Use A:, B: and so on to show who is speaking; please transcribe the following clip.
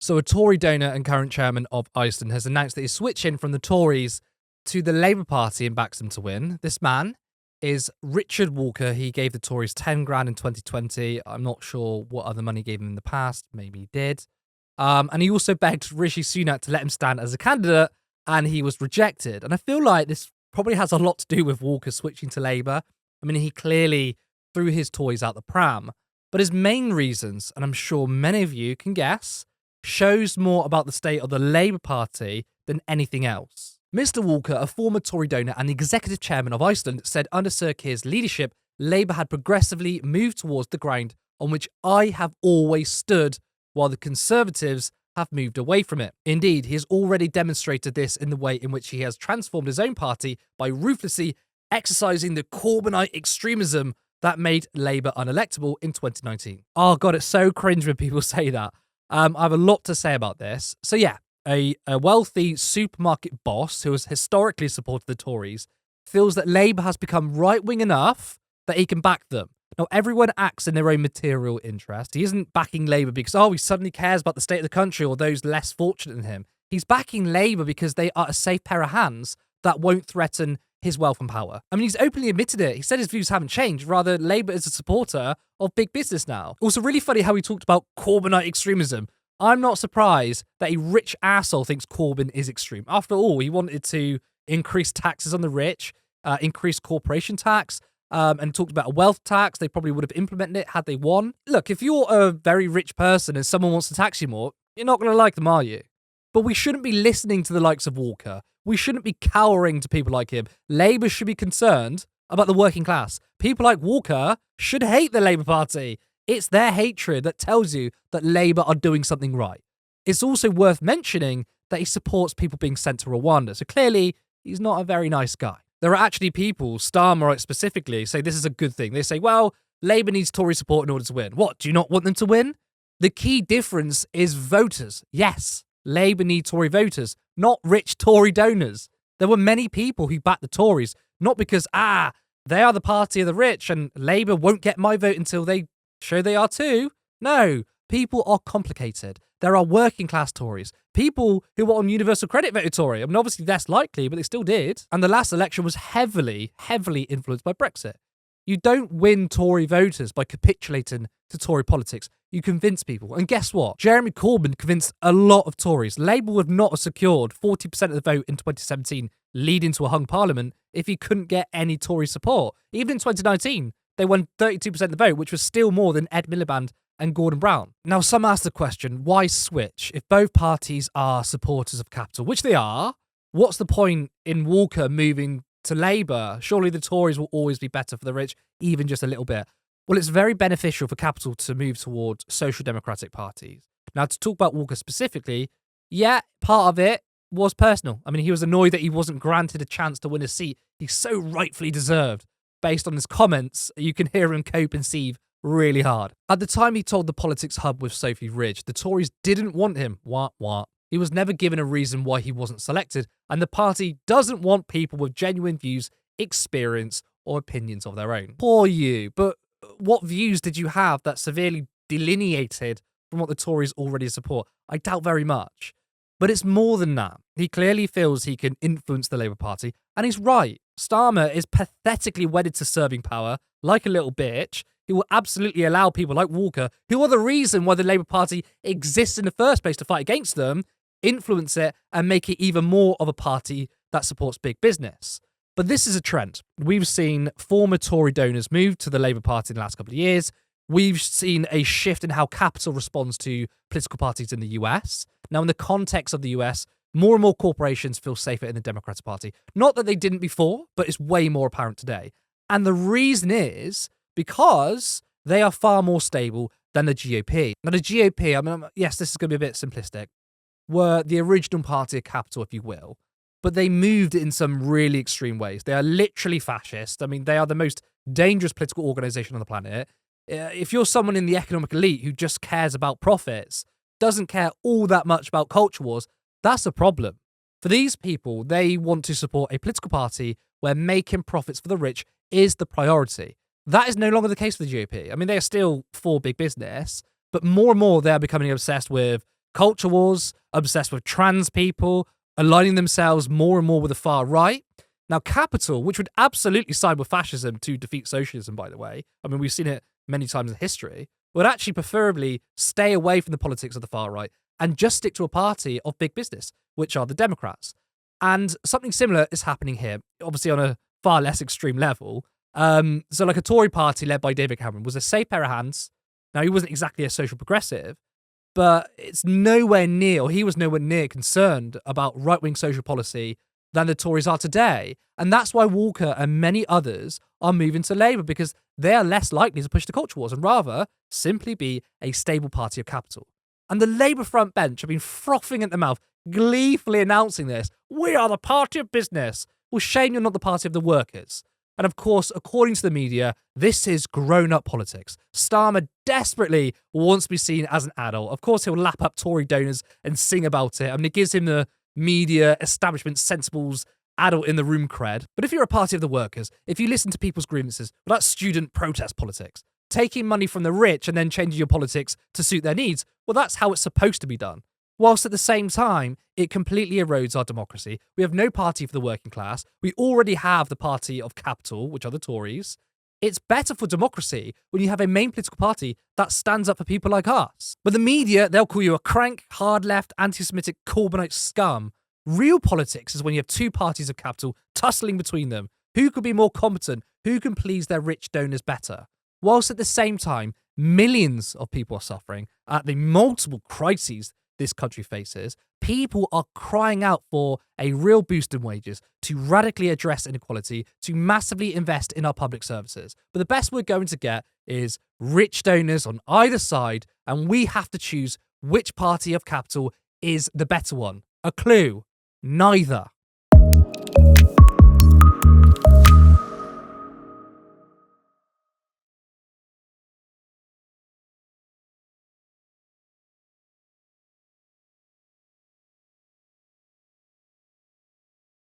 A: So a Tory donor and current chairman of Iceland has announced that he's switching from the Tories to the Labour Party and backs them to win. This man is Richard Walker. He gave the Tories 10 grand in 2020. I'm not sure what other money he gave him in the past. Maybe he did. And he also begged Rishi Sunak to let him stand as a candidate, and he was rejected. And I feel like this probably has a lot to do with Walker switching to Labour. I mean, he clearly threw his toys out the pram. But his main reasons, and I'm sure many of you can guess, shows more about the state of the Labour Party than anything else. Mr. Walker, a former Tory donor and the executive chairman of Iceland, said under Sir Keir's leadership, Labour had progressively moved towards the ground on which I have always stood, while the Conservatives have moved away from it. Indeed, he has already demonstrated this in the way in which he has transformed his own party by ruthlessly exercising the Corbynite extremism that made Labour unelectable in 2019. Oh God, it's so cringe when people say that. I have a lot to say about this. So yeah, a wealthy supermarket boss who has historically supported the Tories feels that Labour has become right-wing enough that he can back them. Now, everyone acts in their own material interest. He isn't backing Labour because, he suddenly cares about the state of the country or those less fortunate than him. He's backing Labour because they are a safe pair of hands that won't threaten his wealth and power. I mean, he's openly admitted it. He said his views haven't changed. Rather, Labour is a supporter of big business now. Also, really funny how he talked about Corbynite extremism. I'm not surprised that a rich arsehole thinks Corbyn is extreme. After all, he wanted to increase taxes on the rich, increase corporation tax, and talked about a wealth tax. They probably would have implemented it had they won. Look, if you're a very rich person and someone wants to tax you more, you're not going to like them, are you? But we shouldn't be listening to the likes of Walker. We shouldn't be cowering to people like him. Labour should be concerned about the working class. People like Walker should hate the Labour Party. It's their hatred that tells you that Labour are doing something right. It's also worth mentioning that he supports people being sent to Rwanda. So clearly, he's not a very nice guy. There are actually people, Starmer specifically, say this is a good thing. They say, well, Labour needs Tory support in order to win. What, do you not want them to win? The key difference is voters. Yes, Labour need Tory voters, not rich Tory donors. There were many people who backed the Tories, not because, they are the party of the rich and Labour won't get my vote until they show they are too. No, people are complicated. There are working class Tories, people who were on universal credit voted Tory. I mean, obviously less likely, but they still did. And the last election was heavily influenced by Brexit. You don't win Tory voters by capitulating to Tory politics. You convince people. And guess what? Jeremy Corbyn convinced a lot of Tories. Labour would not have secured 40% of the vote in 2017, leading to a hung parliament, if he couldn't get any Tory support. Even in 2019, they won 32% of the vote, which was still more than Ed Miliband and Gordon Brown. Now, some ask the question, why switch? If both parties are supporters of capital, which they are, what's the point in Walker moving to Labour? Surely the Tories will always be better for the rich, even just a little bit. Well, it's very beneficial for capital to move towards social democratic parties. Now, to talk about Walker specifically, yeah, part of it was personal. I mean, he was annoyed that he wasn't granted a chance to win a seat he so rightfully deserved. Based on his comments, you can hear him cope and seethe really hard. At the time he told the Politics Hub with Sophie Ridge, the Tories didn't want him. What? He was never given a reason why he wasn't selected, and the party doesn't want people with genuine views, experience, or opinions of their own. Poor you, but what views did you have that severely delineated from what the Tories already support? I doubt very much. But it's more than that. He clearly feels he can influence the Labour Party, and he's right. Starmer is pathetically wedded to serving power, like a little bitch. He will absolutely allow people like Walker, who are the reason why the Labour Party exists in the first place to fight against them, influence it and make it even more of a party that supports big business. But this is a trend. We've seen former Tory donors move to the Labour Party in the last couple of years. We've seen a shift in how capital responds to political parties in the US. Now, in the context of the US, more and more corporations feel safer in the Democratic Party. Not that they didn't before, but it's way more apparent today. And the reason is because they are far more stable than the GOP. Now, the GOP, I mean, yes, this is going to be a bit simplistic, were the original party of capital, if you will, but they moved in some really extreme ways. They are literally fascist. I mean, they are the most dangerous political organization on the planet. If you're someone in the economic elite who just cares about profits, doesn't care all that much about culture wars, that's a problem. For these people, they want to support a political party where making profits for the rich is the priority. That is no longer the case for the GOP. I mean, they are still for big business, but more and more they are becoming obsessed with culture wars, obsessed with trans people, aligning themselves more and more with the far right. Now, capital, which would absolutely side with fascism to defeat socialism, by the way, I mean, we've seen it many times in history, would actually preferably stay away from the politics of the far right and just stick to a party of big business, which are the Democrats. And something similar is happening here, obviously on a far less extreme level. So like a Tory party led by David Cameron was a safe pair of hands. Now, he wasn't exactly a social progressive, but it's nowhere near, or he was nowhere near concerned about right-wing social policy than the Tories are today. And that's why Walker and many others are moving to Labour, because they are less likely to push the culture wars and rather simply be a stable party of capital. And the Labour front bench have been frothing at the mouth, gleefully announcing this. We are the party of business. Well, shame you're not the party of the workers. And of course, according to the media, this is grown-up politics. Starmer desperately wants to be seen as an adult. Of course, he'll lap up Tory donors and sing about it. I mean, it gives him the media establishment sensibles adult in the room cred. But if you're a party of the workers, if you listen to people's grievances, well, that's student protest politics. Taking money from the rich and then changing your politics to suit their needs, well, that's how it's supposed to be done. Whilst at the same time, it completely erodes our democracy. We have no party for the working class. We already have the party of capital, which are the Tories. It's better for democracy when you have a main political party that stands up for people like us. But the media, they'll call you a crank, hard left, anti-Semitic Corbynite scum. Real politics is when you have two parties of capital tussling between them. Who could be more competent? Who can please their rich donors better? Whilst at the same time, millions of people are suffering at the multiple crises this country faces, people are crying out for a real boost in wages, to radically address inequality, to massively invest in our public services. But the best we're going to get is rich donors on either side, and we have to choose which party of capital is the better one. A clue: neither.